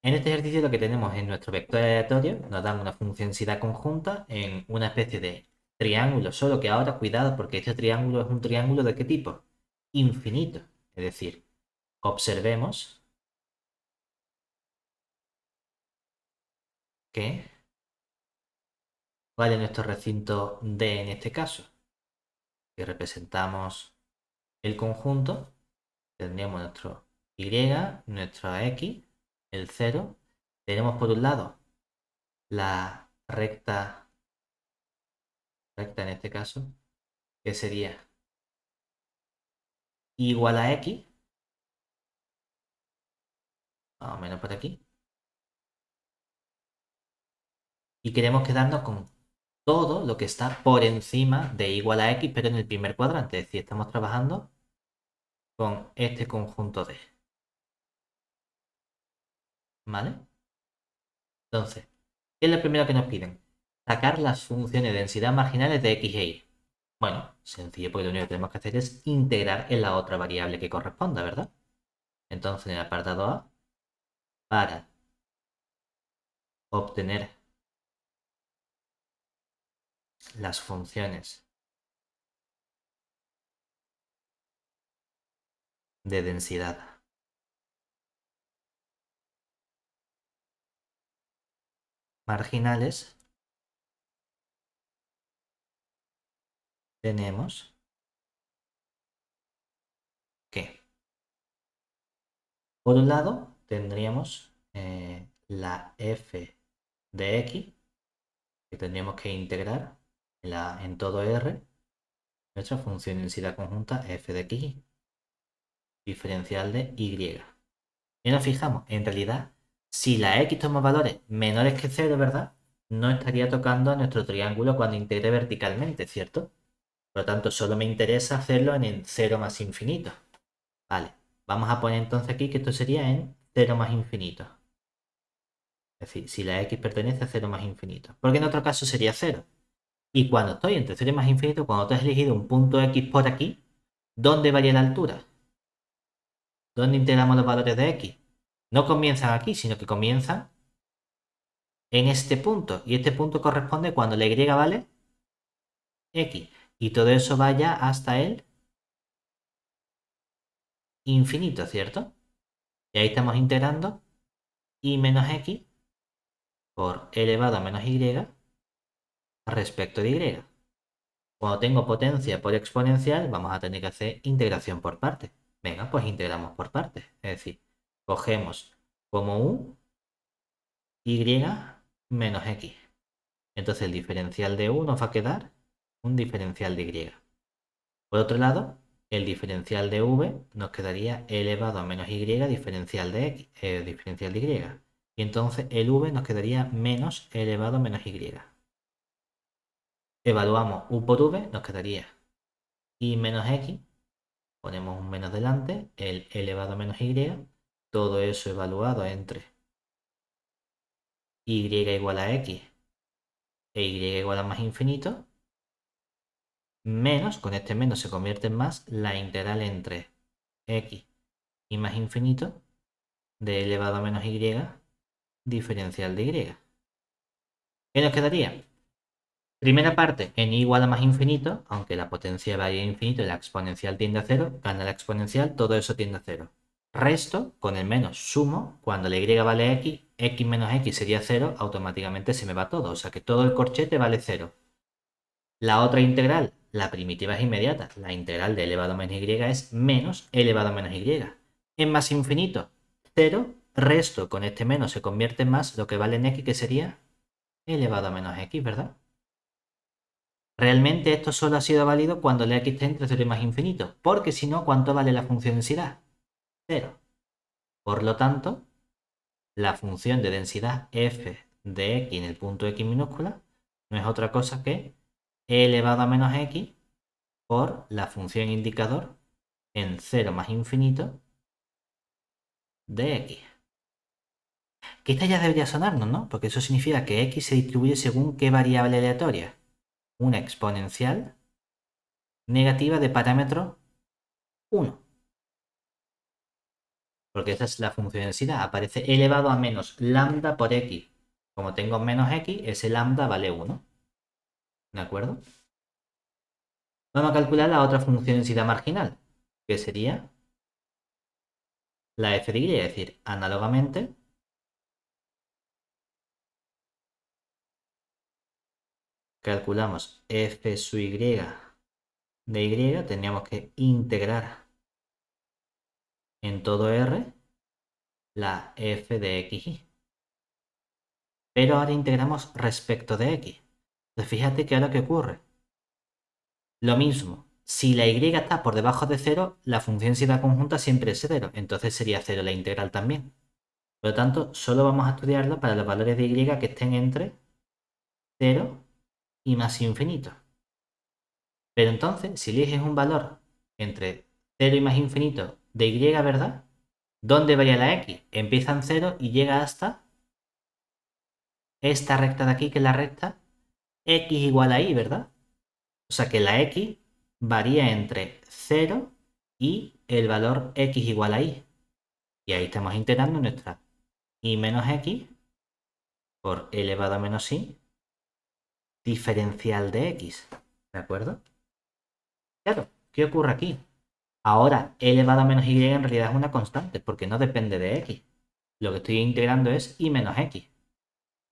En este ejercicio lo que tenemos es nuestro vector aleatorio, nos dan una funcionalidad conjunta en una especie de triángulo, solo que ahora cuidado porque este triángulo es un triángulo ¿de qué tipo? Infinito. Es decir, observemos que, ¿cuál es nuestro recinto D en este caso? Que representamos el conjunto, tendríamos nuestro Y, nuestra X, el 0. Tenemos por un lado la recta en este caso, que sería igual a X, más o menos por aquí. Y queremos quedarnos con todo lo que está por encima de igual a X, pero en el primer cuadrante. Es decir, estamos trabajando con este conjunto D. ¿Vale? Entonces, ¿qué es lo primero que nos piden? Sacar las funciones de densidad marginales de X e Y. Bueno, sencillo, porque lo único que tenemos que hacer es integrar en la otra variable que corresponda, ¿verdad? Entonces, en el apartado A, para obtener las funciones de densidad marginales, tenemos que, por un lado, tendríamos la f de x, que tendríamos que integrar en todo R, nuestra función de densidad conjunta f de x, diferencial de y. Y nos fijamos, en realidad, si la x toma valores menores que 0, ¿verdad? No estaría tocando a nuestro triángulo cuando integre verticalmente, ¿cierto? Por lo tanto, solo me interesa hacerlo en el 0 más infinito. Vale, vamos a poner entonces aquí que esto sería en 0 más infinito. Es decir, si la x pertenece a 0 más infinito. Porque en otro caso sería 0. Y cuando estoy entre 0 y más infinito, cuando tú has elegido un punto x por aquí, ¿dónde varía la altura? ¿Dónde integramos los valores de x? No comienzan aquí, sino que comienzan en este punto. Y este punto corresponde cuando la y vale x. Y todo eso vaya hasta el infinito, ¿cierto? Y ahí estamos integrando y menos x por elevado a menos y respecto de y. Cuando tengo potencia por exponencial, vamos a tener que hacer integración por partes. Venga, pues integramos por partes. Es decir, cogemos como un y menos x. Entonces el diferencial de u nos va a quedar un diferencial de y. Por otro lado, el diferencial de v nos quedaría elevado a menos y diferencial de x, diferencial de y. Y entonces el v nos quedaría menos elevado a menos y. Evaluamos u por v, nos quedaría y menos x, ponemos un menos delante, el elevado a menos y, todo eso evaluado entre y igual a x e y igual a más infinito, menos, con este menos se convierte en más, la integral entre x y más infinito de elevado a menos y diferencial de y. ¿Qué nos quedaría? Primera parte, en y igual a más infinito, aunque la potencia vaya a infinito y la exponencial tiende a cero, gana la exponencial, todo eso tiende a cero. Resto, con el menos sumo, cuando la y vale x menos x sería cero, automáticamente se me va todo, o sea que todo el corchete vale cero. La otra integral, la primitiva es inmediata, la integral de elevado a menos y es menos elevado a menos y. En más infinito, cero, resto con este menos se convierte en más, lo que vale en x, que sería elevado a menos x, ¿verdad? Realmente esto solo ha sido válido cuando la x está entre 0 y más infinito, porque si no, ¿cuánto vale la función densidad? 0. Por lo tanto, la función de densidad f de x en el punto x minúscula no es otra cosa que e elevado a menos x por la función indicador en 0 más infinito de x. Que esta ya debería sonarnos, ¿no? Porque eso significa que x se distribuye según qué variable aleatoria. Una exponencial negativa de parámetro 1. porque esta es la función de densidad. Aparece elevado a menos lambda por x. Como tengo menos x, ese lambda vale 1. ¿De acuerdo? Vamos a calcular la otra función de densidad marginal, que sería la f de y, es decir, análogamente, calculamos f sub y de y, tendríamos que integrar en todo R la f de xy. Pero ahora integramos respecto de x. Entonces fíjate que ahora qué ocurre. Lo mismo, si la y está por debajo de 0, la función densidad conjunta siempre es 0. Entonces sería 0 la integral también. Por lo tanto, solo vamos a estudiarlo para los valores de y que estén entre 0 y más infinito. Pero entonces, si eliges un valor entre 0 y más infinito de y, ¿verdad? ¿Dónde varía la x? Empieza en 0 y llega hasta esta recta de aquí, que es la recta x igual a y, ¿verdad? O sea que la x varía entre 0 y el valor x igual a y. Y ahí estamos integrando nuestra y menos x por elevado a menos y diferencial de x. ¿De acuerdo? Claro, ¿qué ocurre aquí? Ahora, elevado a menos y en realidad es una constante porque no depende de x. Lo que estoy integrando es y menos x.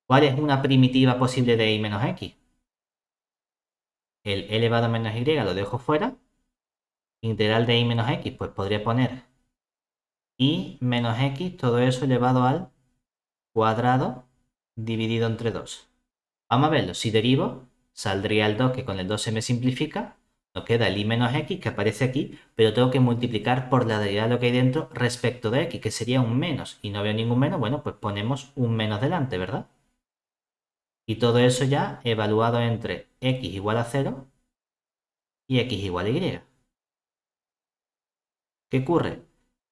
¿Cuál es una primitiva posible de y menos x? El elevado a menos y lo dejo fuera. Integral de y menos x, pues podría poner y menos x, todo eso elevado al cuadrado dividido entre 2. Vamos a verlo. Si derivo, saldría el 2, que con el 2 se me simplifica. Nos queda el y menos x, que aparece aquí, pero tengo que multiplicar por la derivada de lo que hay dentro respecto de x, que sería un menos. Y no veo ningún menos, bueno, pues ponemos un menos delante, ¿verdad? Y todo eso ya evaluado entre x igual a 0 y x igual a y. ¿Qué ocurre?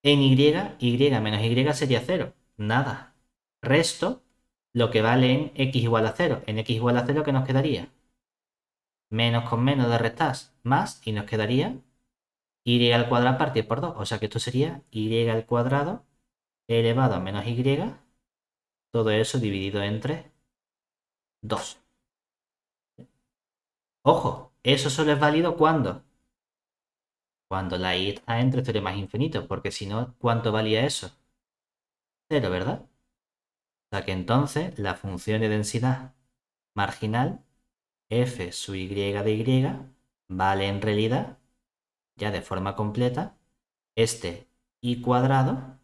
En y menos y sería 0. Nada. Resto lo que vale en x igual a 0. En x igual a 0, ¿qué nos quedaría? Menos con menos de restar más y nos quedaría y al cuadrado partido por 2. O sea que esto sería y al cuadrado elevado a menos y, todo eso dividido entre 2. Ojo, eso solo es válido cuando la y está entre 0 y más infinito, porque si no, ¿cuánto valía eso? 0, ¿verdad? O sea que entonces la función de densidad marginal f sub y de y vale en realidad, ya de forma completa, este y cuadrado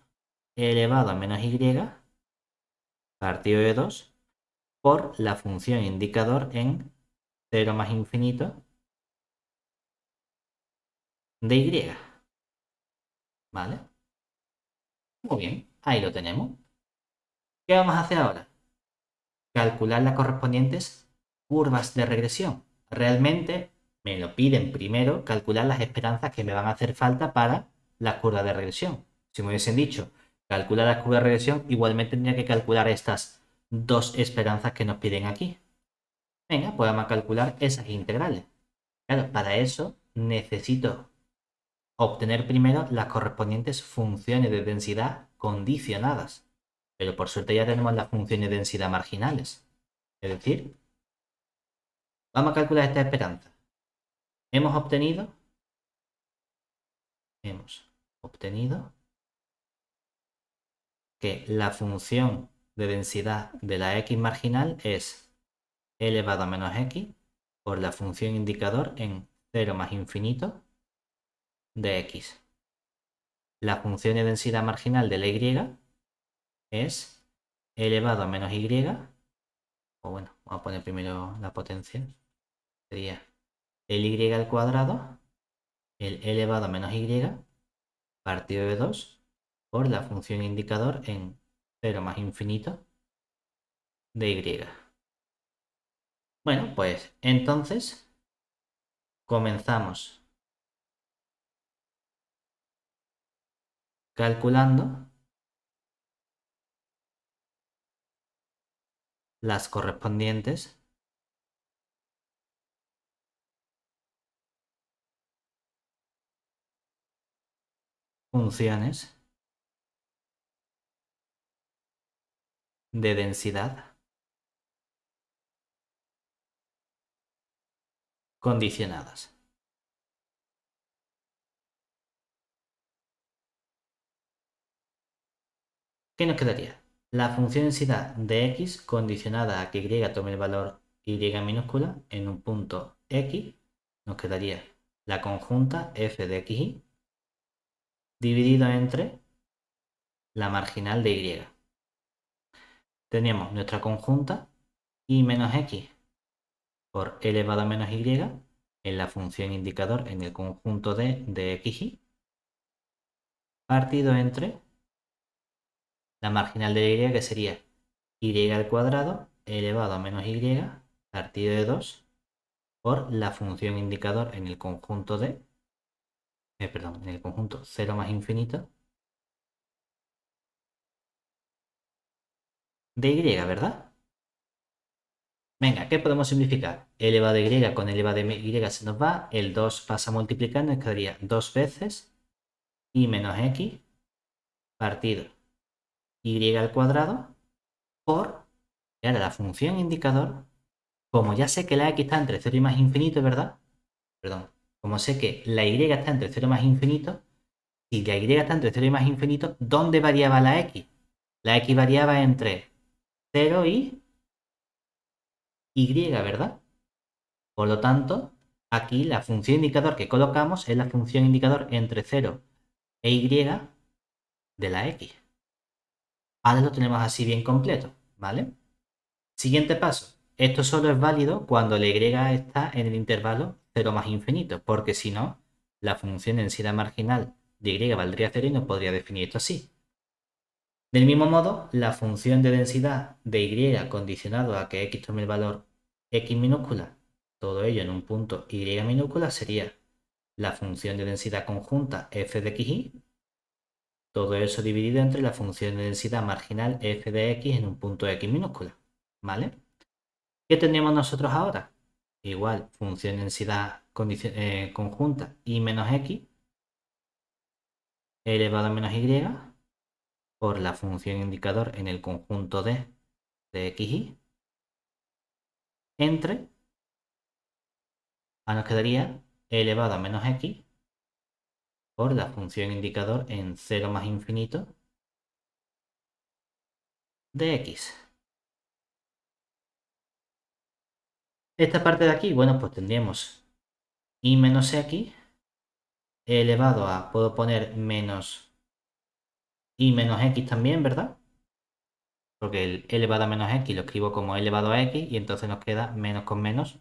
elevado a menos y partido de 2 por la función indicador en 0 más infinito de y. ¿Vale? Muy bien, ahí lo tenemos. ¿Qué vamos a hacer ahora? Calcular las correspondientes curvas de regresión. Realmente me lo piden primero calcular las esperanzas que me van a hacer falta para las curvas de regresión. Si me hubiesen dicho calcular las curvas de regresión, igualmente tendría que calcular estas dos esperanzas que nos piden aquí. Venga, pues vamos a calcular esas integrales. Claro, para eso necesito obtener primero las correspondientes funciones de densidad condicionadas. Pero por suerte ya tenemos las funciones de densidad marginales. Es decir, vamos a calcular esta esperanza. Hemos obtenido que la función de densidad de la x marginal es elevado a menos x por la función indicador en 0 más infinito de x. La función de densidad marginal de la y es elevado a menos y, o bueno, vamos a poner primero la potencia, sería el y al cuadrado, el elevado a menos y partido de 2 por la función indicador en 0 más infinito de y. Bueno, pues entonces comenzamos calculando las correspondientes funciones de densidad condicionadas. ¿Qué nos quedaría? La función densidad de x condicionada a que y tome el valor y minúscula en un punto x, nos quedaría la conjunta f de xy dividido entre la marginal de y. Tenemos nuestra conjunta y menos x por elevado a menos y en la función indicador en el conjunto de xy partido entre la marginal de y, que sería y al cuadrado elevado a menos y partido de 2 por la función indicador en el conjunto en el conjunto 0 más infinito de y, ¿verdad? Venga, ¿qué podemos simplificar? Elevado a y con elevado a y se nos va, el 2 pasa multiplicando y nos quedaría 2 veces y menos x partido y al cuadrado por, y ahora la función indicador, como ya sé que la x está entre 0 y más infinito, ¿verdad? Perdón, como sé que la y está entre 0 más infinito, si la y está entre 0 y más infinito, ¿dónde variaba la x? La x variaba entre 0 y y, ¿verdad? Por lo tanto, aquí la función indicador que colocamos es la función indicador entre 0 e y de la x. Ahora lo tenemos así bien completo, ¿vale? Siguiente paso. Esto solo es válido cuando la y está en el intervalo 0 más infinito, porque si no, la función de densidad marginal de y valdría 0 y no podría definir esto así. Del mismo modo, la función de densidad de y condicionado a que x tome el valor x minúscula, todo ello en un punto y minúscula, sería la función de densidad conjunta f de xy, todo eso dividido entre la función de densidad marginal f de x en un punto x minúscula, ¿vale? ¿Qué tendríamos nosotros ahora? Igual, función de densidad conjunta y menos x elevado a menos y por la función indicador en el conjunto de xy entre, nos quedaría elevado a menos x por la función indicador en 0 más infinito de x. Esta parte de aquí, bueno, pues tendríamos y menos x elevado a, puedo poner menos y menos x también, ¿verdad? Porque el elevado a menos x lo escribo como elevado a x y entonces nos queda menos con menos.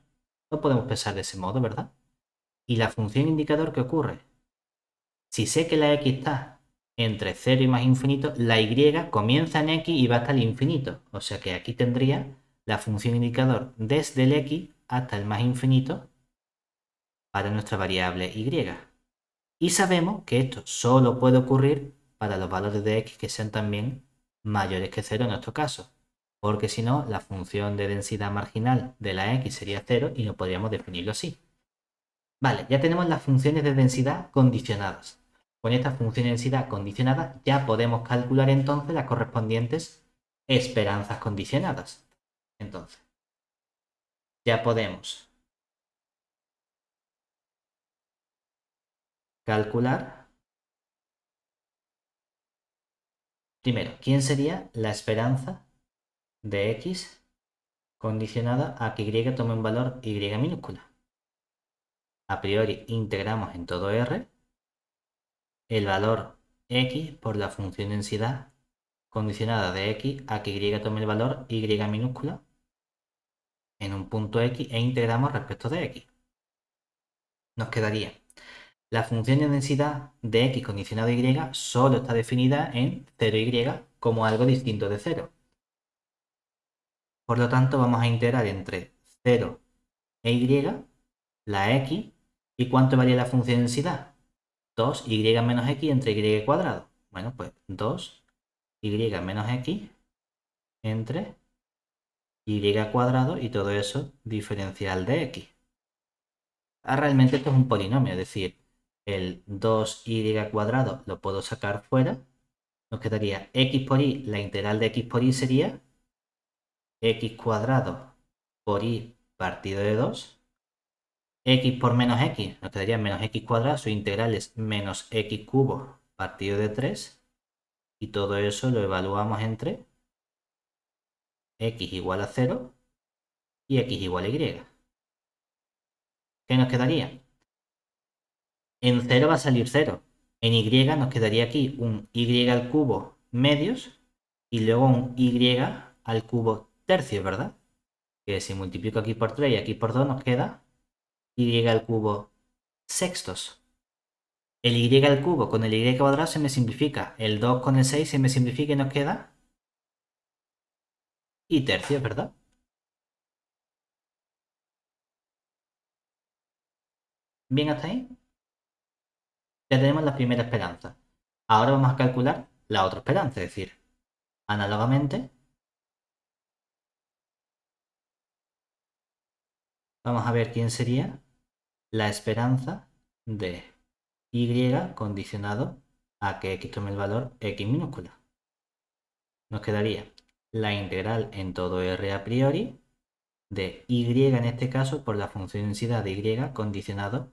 Lo podemos pensar de ese modo, ¿verdad? Y la función indicador, ¿qué ocurre? Si sé que la x está entre 0 y más infinito, la y comienza en x y va hasta el infinito. O sea que aquí tendría la función indicador desde el x hasta el más infinito para nuestra variable y. Y sabemos que esto solo puede ocurrir para los valores de x que sean también mayores que 0 en nuestro caso. Porque si no, la función de densidad marginal de la x sería 0 y no podríamos definirlo así. Vale, ya tenemos las funciones de densidad condicionadas. Con esta función de densidad condicionada ya podemos calcular entonces las correspondientes esperanzas condicionadas. Entonces, ya podemos calcular, primero, quién sería la esperanza de x condicionada a que y tome un valor y minúscula. A priori integramos en todo R el valor x por la función densidad condicionada de x a que y tome el valor y minúscula en un punto x e integramos respecto de x. Nos quedaría la función de densidad de x condicionada a y solo está definida en 0y como algo distinto de 0. Por lo tanto, vamos a integrar entre 0 e y la x. ¿Y cuánto varía la función de densidad? 2y menos x entre y cuadrado. Bueno, pues 2y menos x entre y cuadrado y todo eso diferencial de x. Realmente esto es un polinomio, es decir, el 2y cuadrado lo puedo sacar fuera. Nos quedaría x por y, la integral de x por y sería x cuadrado por y partido de 2. X por menos x nos quedaría menos x cuadrado, su integral es menos x cubo partido de 3. Y todo eso lo evaluamos entre x igual a 0 y x igual a y. ¿Qué nos quedaría? En 0 va a salir 0. En y nos quedaría aquí un y al cubo medios y luego un y al cubo tercios, ¿verdad? Que si multiplico aquí por 3 y aquí por 2 nos queda y al cubo sextos. El y al cubo con el y cuadrado se me simplifica. El 2 con el 6 se me simplifica y nos queda y tercios, ¿verdad? ¿Bien hasta ahí? Ya tenemos la primera esperanza. Ahora vamos a calcular la otra esperanza, es decir, análogamente, vamos a ver quién sería la esperanza de y condicionado a que x tome el valor x minúscula. Nos quedaría la integral en todo r a priori de y en este caso por la función densidad de y condicionado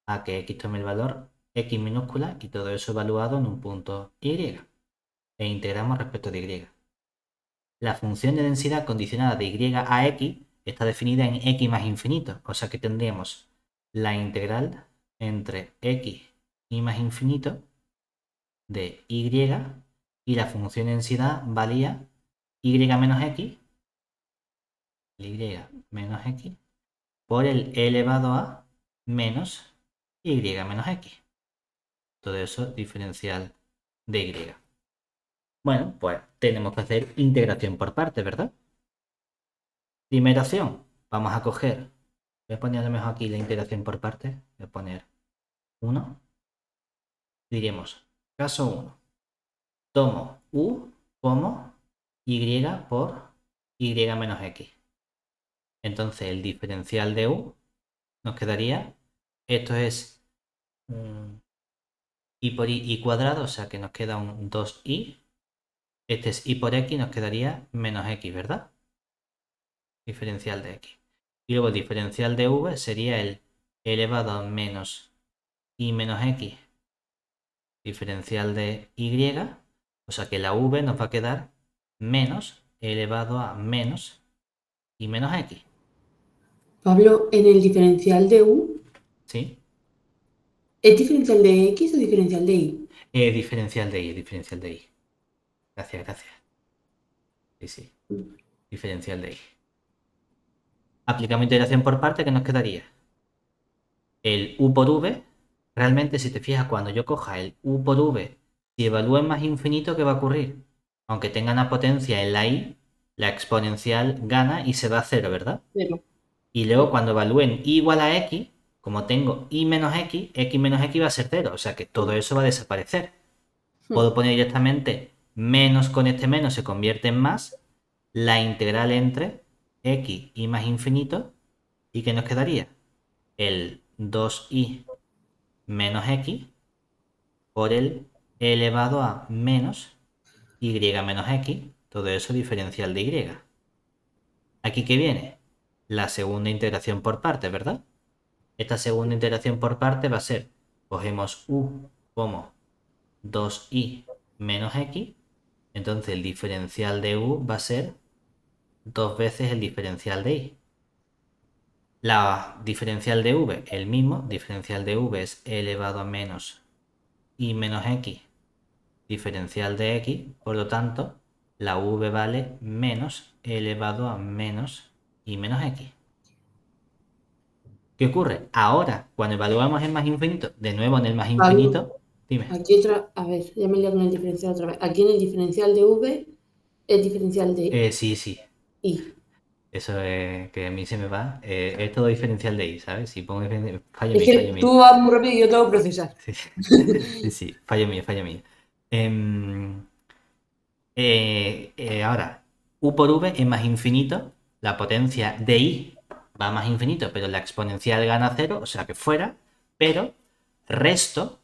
a que x tome el valor x minúscula y todo eso evaluado en un punto y. E integramos respecto de y. La función de densidad condicionada de y a x está definida en x más infinito, o sea que tendríamos la integral entre x y más infinito de y y la función de densidad valía y menos x, y menos x, por el e elevado a menos y menos x. Todo eso diferencial de y. Bueno, pues tenemos que hacer integración por partes, ¿verdad? Primera opción, vamos a coger, voy a poner a lo mejor aquí la integración por partes, voy a poner 1, diremos, caso 1, tomo u como y por y menos x. Entonces el diferencial de u nos quedaría, esto es y por y cuadrado, o sea que nos queda un 2y, este es y por x, nos quedaría menos x, ¿verdad? Diferencial de x. Y luego el diferencial de v sería el elevado a menos y menos x diferencial de y, o sea que la v nos va a quedar menos elevado a menos y menos x. Pablo, en el diferencial de U, ¿Sí? ¿es diferencial de X o diferencial de Y? Diferencial de y, diferencial de y. Gracias, gracias. Sí, sí. Diferencial de y. Aplicamos integración por parte, ¿qué nos quedaría? El u por v, realmente si te fijas, cuando yo coja el u por v, si evalúo en más infinito, ¿qué va a ocurrir? Aunque tenga una potencia en la y, la exponencial gana y se va a cero, ¿verdad? Cero. Y luego cuando evalúen y igual a x, como tengo y menos x menos x va a ser cero, o sea que todo eso va a desaparecer. Puedo poner directamente menos con este menos se convierte en más, la integral entre x y más infinito, ¿y qué nos quedaría? El 2y menos x por el elevado a menos y menos x, todo eso diferencial de y. ¿Aquí qué viene? La segunda integración por partes, ¿verdad? Esta segunda integración por parte va a ser, cogemos u como 2y menos x, entonces el diferencial de u va a ser dos veces el diferencial de y. La diferencial de v, el mismo, diferencial de v es elevado a menos y menos x, diferencial de x, por lo tanto, la v vale menos elevado a menos y menos x. ¿Qué ocurre? Ahora, cuando evaluamos el más infinito, de nuevo en el más Pablo, infinito, dime. aquí otra, a ver, ya me he liado con el diferencial otra vez. Aquí en el diferencial de V, el diferencial de Sí, sí. I. Eso es que a mí se me va. Es todo diferencial de y, ¿sabes? Si pongo fallo Es mío, fallo que mío. tú vas muy rápido y yo tengo que procesar. Sí, sí, sí, fallo mío, fallo mío. Em, ahora, u por v es más infinito. La potencia de y va más infinito, pero la exponencial gana cero, o sea que fuera. Pero resto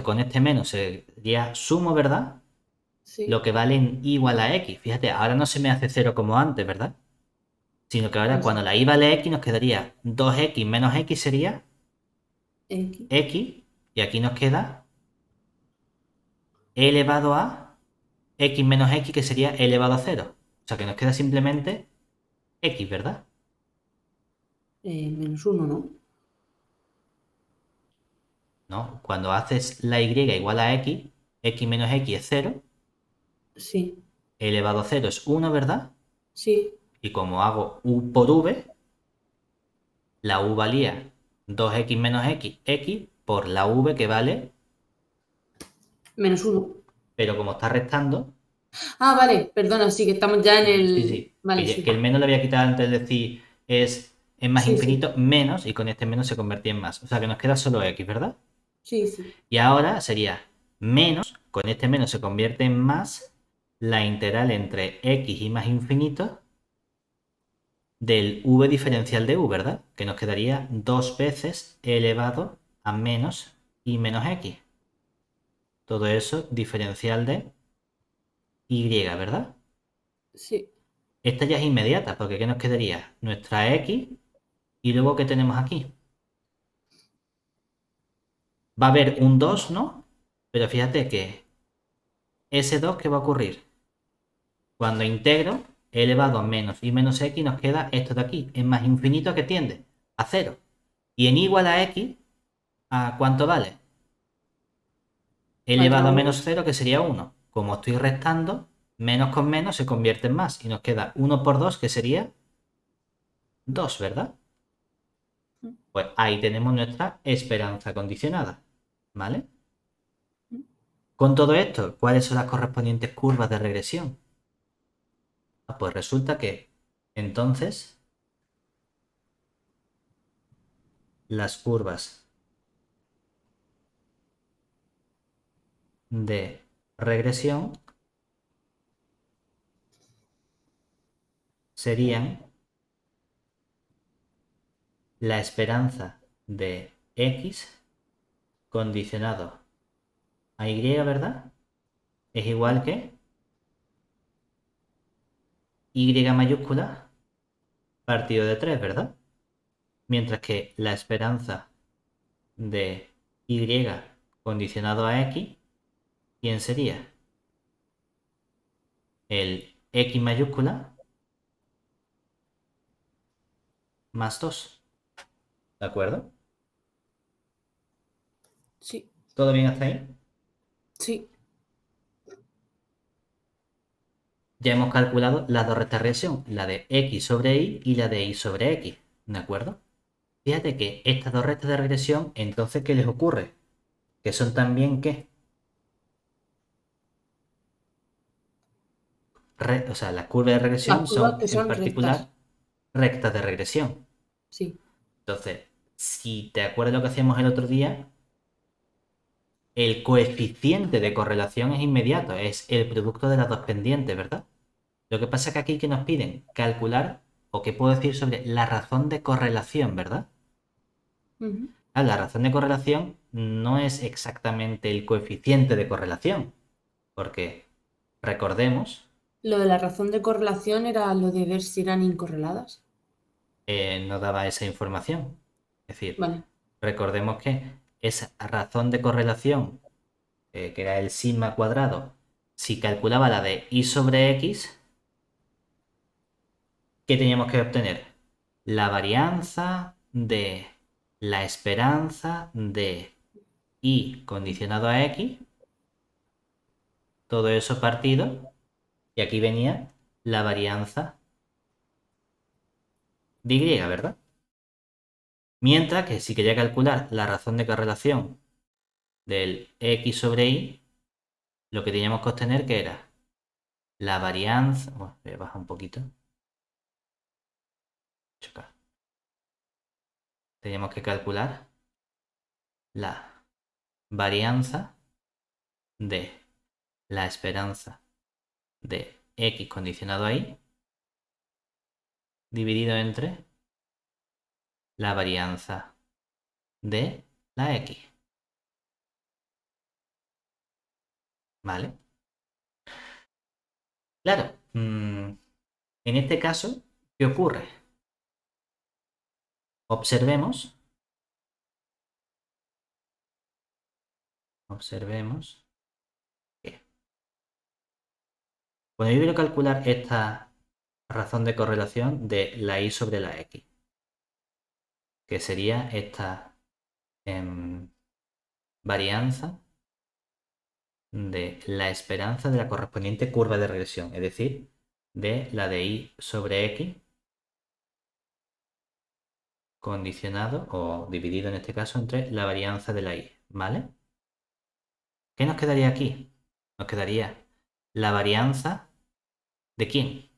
con este menos sería sumo, ¿verdad? Sí. lo que vale igual a x. Fíjate, ahora no se me hace 0 como antes, ¿verdad? Sino que ahora Pues cuando la y vale x nos quedaría 2x menos x sería X x y aquí nos queda e elevado a x menos x que sería e elevado a 0. O sea que nos queda simplemente x, ¿verdad? -1, ¿no? ¿No? Cuando haces la y igual a x menos x es 0, Sí, e elevado a 0 es 1, ¿verdad? sí. Y como hago u por v, la u valía 2x menos x por la v que vale, -1. pero como está restando, Ah, vale, perdona, sí, que estamos ya en sí, el. sí, Vale, que sí. el menos le había quitado antes de decir es más Sí, sí. infinito, menos, y con este menos se convertía en más. O sea que nos queda solo x, ¿verdad? Sí, sí. Y ahora sería menos, con este menos se convierte en más, la integral entre x y más infinito del v diferencial de u, ¿verdad? Que nos quedaría 2 veces e elevado a menos y menos x. Todo eso diferencial de y, ¿verdad? Sí. Esta ya es inmediata, porque ¿qué nos quedaría? Nuestra x y luego ¿qué tenemos aquí? Va a haber un 2, ¿no? Pero fíjate que ese 2, ¿qué va a ocurrir? Cuando integro e elevado a menos y menos x nos queda esto de aquí. Es más infinito que tiende a 0. Y en igual a x, ¿a cuánto vale? Elevado a Cuadrado. menos 0 que sería 1. Como estoy restando, menos con menos se convierte en más. Y nos queda 1 por 2 que sería 2, ¿verdad? Pues ahí tenemos nuestra esperanza condicionada. ¿Vale? Con todo esto, ¿cuáles son las correspondientes curvas de regresión? Pues resulta que entonces las curvas de regresión serían la esperanza de x condicionado a y, ¿verdad? Es igual que y mayúscula partido de 3, ¿verdad? Mientras que la esperanza de y condicionado a x, ¿quién sería? El x mayúscula más 2. ¿De acuerdo? Sí, ¿Todo bien hasta ahí? sí. Ya hemos calculado las dos rectas de regresión, la de x sobre y la de y sobre x. ¿De acuerdo? Fíjate que estas dos rectas de regresión, entonces, ¿qué les ocurre? Que son también, ¿qué? O sea, las curvas de Las regresión curvas son, que en son rectas. particular, rectas de regresión. Sí. Entonces, si te acuerdas lo que hacíamos el otro día, el coeficiente de correlación es inmediato, es el producto de las dos pendientes, ¿verdad? Lo que pasa es que aquí que nos piden calcular, o qué puedo decir sobre la razón de correlación, ¿verdad? Ujú. La razón de correlación no es exactamente el coeficiente de correlación, porque recordemos, Lo de la razón de correlación era lo de ver si eran incorreladas. no daba esa información. Es decir, Vale. recordemos que esa razón de correlación, que era el sigma cuadrado, si calculaba la de y sobre x, ¿qué teníamos que obtener? La varianza de la esperanza de y condicionado a x, todo eso partido, y aquí venía la varianza de y, ¿verdad? Mientras que si quería calcular la razón de correlación del x sobre y, lo que teníamos que obtener que era la varianza, bueno, voy a bajar un poquito, chocar. Teníamos que calcular la varianza de la esperanza de x condicionado a y dividido entre la varianza de la x. ¿Vale? Claro, en este caso, ¿qué ocurre? Observemos que cuando yo quiero calcular esta razón de correlación de la y sobre la x, que sería esta varianza de la esperanza de la correspondiente curva de regresión, es decir, de la de y sobre x condicionado o dividido en este caso entre la varianza de la y, ¿vale? ¿Qué nos quedaría aquí? Nos quedaría la varianza de quién.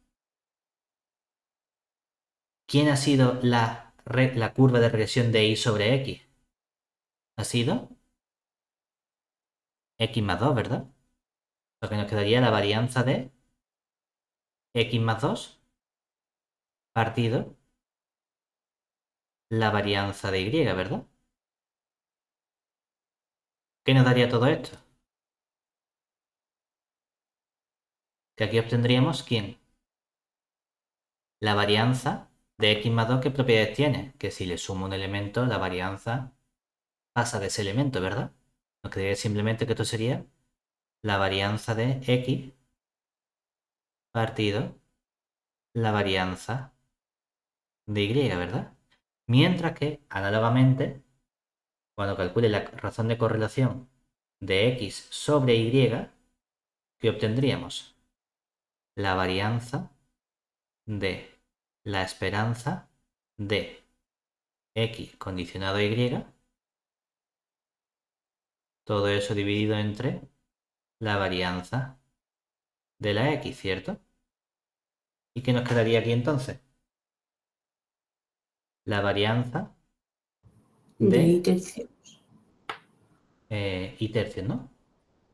¿Quién ha sido la curva de regresión de y sobre x? Ha sido x más 2, ¿verdad? Lo que nos quedaría la varianza de x más 2 partido la varianza de y, ¿verdad? ¿Qué nos daría todo esto? Que aquí obtendríamos ¿quién? La varianza de x más 2, ¿qué propiedades tiene? Que si le sumo un elemento, la varianza pasa de ese elemento, ¿verdad? Nos quedaría simplemente que esto sería la varianza de x partido la varianza de y, ¿verdad? Mientras que, análogamente, cuando calcule la razón de correlación de x sobre y, ¿qué obtendríamos? La varianza de la esperanza de x condicionado a y, todo eso dividido entre la varianza de la x, ¿cierto? ¿Y qué nos quedaría aquí entonces? La varianza De I de tercio. y tercios, ¿no?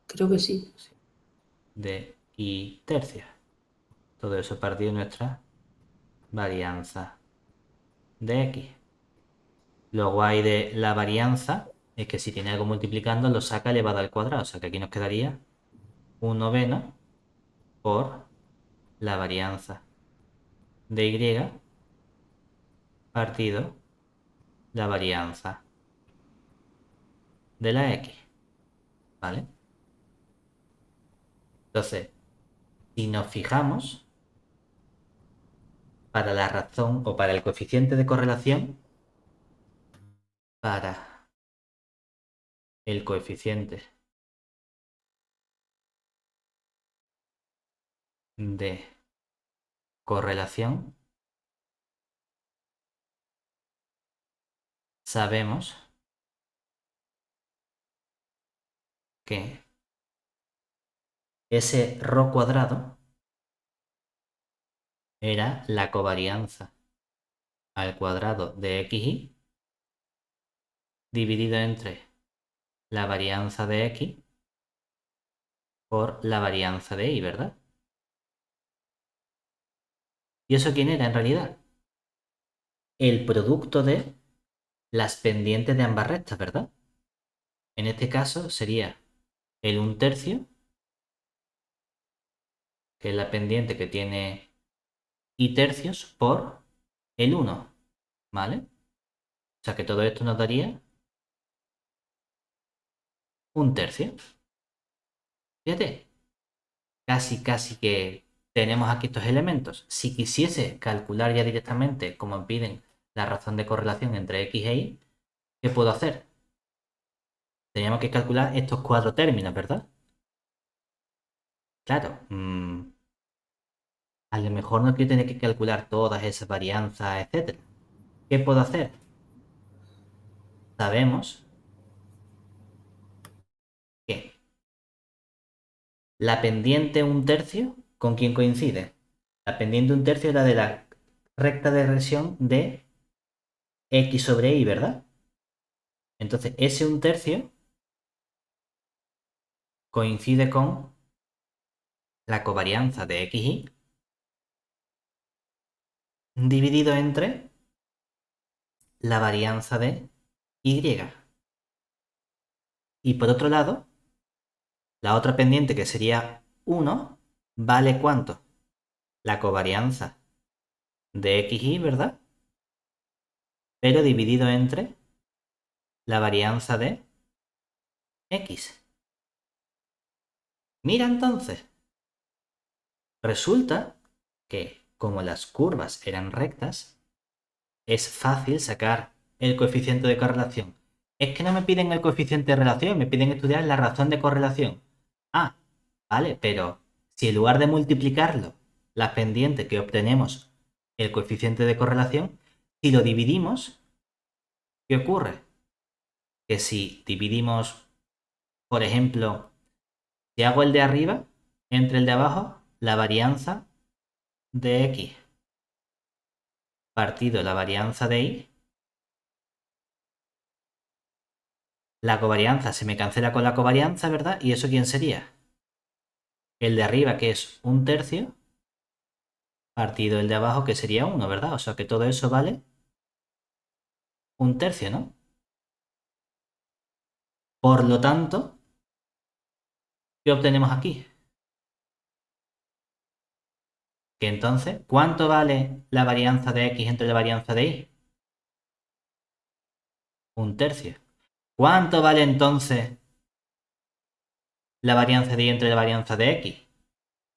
Creo que sí. Sí, de y tercios. Todo eso partido de nuestra varianza de x. Lo guay de la varianza es que si tiene algo multiplicando lo saca elevado al cuadrado. O sea que aquí nos quedaría un noveno por la varianza de y partido la varianza de la x. ¿Vale? Entonces, si nos fijamos, para la razón o para el coeficiente de correlación, para el coeficiente de correlación, sabemos que ese ρ cuadrado era la covarianza al cuadrado de xy dividido entre la varianza de x por la varianza de y, ¿verdad? ¿Y eso quién era en realidad? El producto de las pendientes de ambas rectas, ¿verdad? En este caso sería el 1/3, que es la pendiente que tiene y tercios, por el 1, ¿vale? O sea que todo esto nos daría 1/3. Fíjate, casi que tenemos aquí estos elementos. Si quisiese calcular ya directamente, como piden, la razón de correlación entre x e y, ¿qué puedo hacer? Teníamos que calcular estos 4 términos, ¿verdad? Claro, a lo mejor no quiero tener que calcular todas esas varianzas, etc. ¿Qué puedo hacer? Sabemos que la pendiente 1/3, ¿con quién coincide? La pendiente 1/3 es la de la recta de regresión de x sobre y, ¿verdad? Entonces, ese 1/3 coincide con la covarianza de xy dividido entre la varianza de y. Y por otro lado, la otra pendiente, que sería 1, ¿vale cuánto? la covarianza de x, y, ¿verdad? Pero dividido entre la varianza de x. Mira entonces, resulta que como las curvas eran rectas, es fácil sacar el coeficiente de correlación. Es que no me piden el coeficiente de relación, me piden estudiar la razón de correlación. Ah, vale, pero si en lugar de multiplicarlo, las pendientes que obtenemos el coeficiente de correlación, si lo dividimos, ¿qué ocurre? Que si dividimos, por ejemplo, si hago el de arriba entre el de abajo, la varianza de x partido la varianza de y, la covarianza se me cancela con la covarianza, ¿verdad? ¿Y eso quién sería? El de arriba, que es 1/3, partido el de abajo, que sería 1, ¿verdad? O sea que todo eso vale 1/3, ¿no? Por lo tanto, ¿qué obtenemos aquí? Que entonces, ¿cuánto vale la varianza de x entre la varianza de y? 1/3. ¿Cuánto vale entonces la varianza de y entre la varianza de x?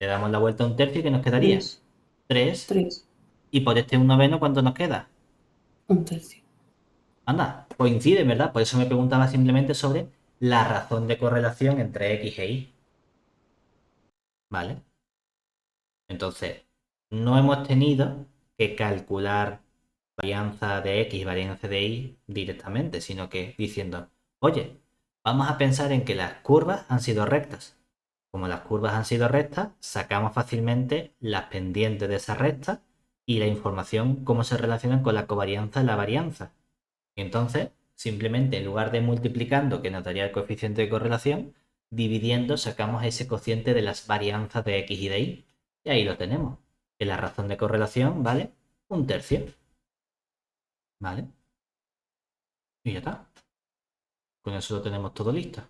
Le damos la vuelta a 1/3 y ¿qué nos quedaría? 3. 3. 3. Y por este 1/9, ¿cuánto nos queda? 1/3. Anda, coincide, ¿verdad? Por eso me preguntaba simplemente sobre la razón de correlación entre x e y. ¿Vale? Entonces, no hemos tenido que calcular varianza de x y varianza de y directamente, sino que diciendo, oye, vamos a pensar en que las curvas han sido rectas. Como las curvas han sido rectas, sacamos fácilmente las pendientes de esa recta y la información cómo se relacionan con la covarianza y la varianza. Y entonces, simplemente en lugar de multiplicando, que nos daría el coeficiente de correlación, dividiendo sacamos ese cociente de las varianzas de x y de y. Y ahí lo tenemos. Que la razón de correlación vale 1/3. ¿Vale? Y ya está. Con eso lo tenemos todo listo.